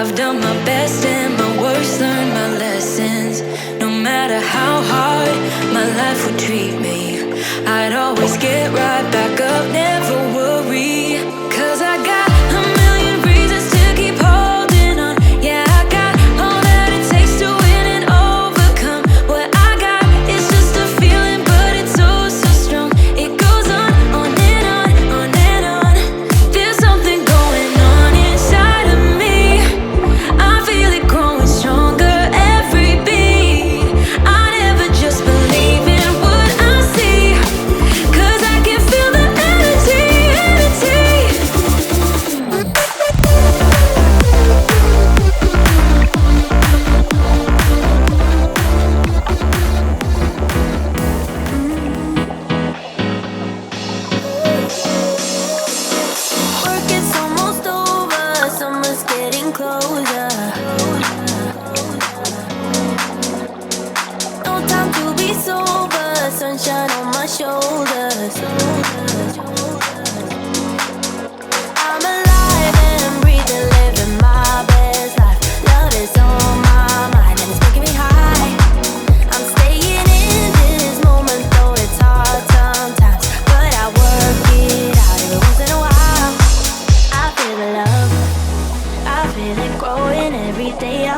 I've done my best and my worst, learned my lessons. No matter how hard my life would treat me, I'd always get right back up, never worry. 'Cause I got a million reasons to keep holding on. Yeah, I got all that it takes to win and overcome. What I got is just a feeling, but it's oh so strong. It goes on and on, on and on. There's something going on inside of me. I feel it growing stronger every beat. I never just believe in what I see, 'cause I can feel the energy, energy. Work is almost over, summer's getting closer. No time to be sober, sunshine on my shoulders. I'm alive and breathing, living my best life. Love is on my mind and it's making me high. I'm staying in this moment, though it's hard sometimes, but I work it out every once in a while. I feel the love, I feel it growing every day. I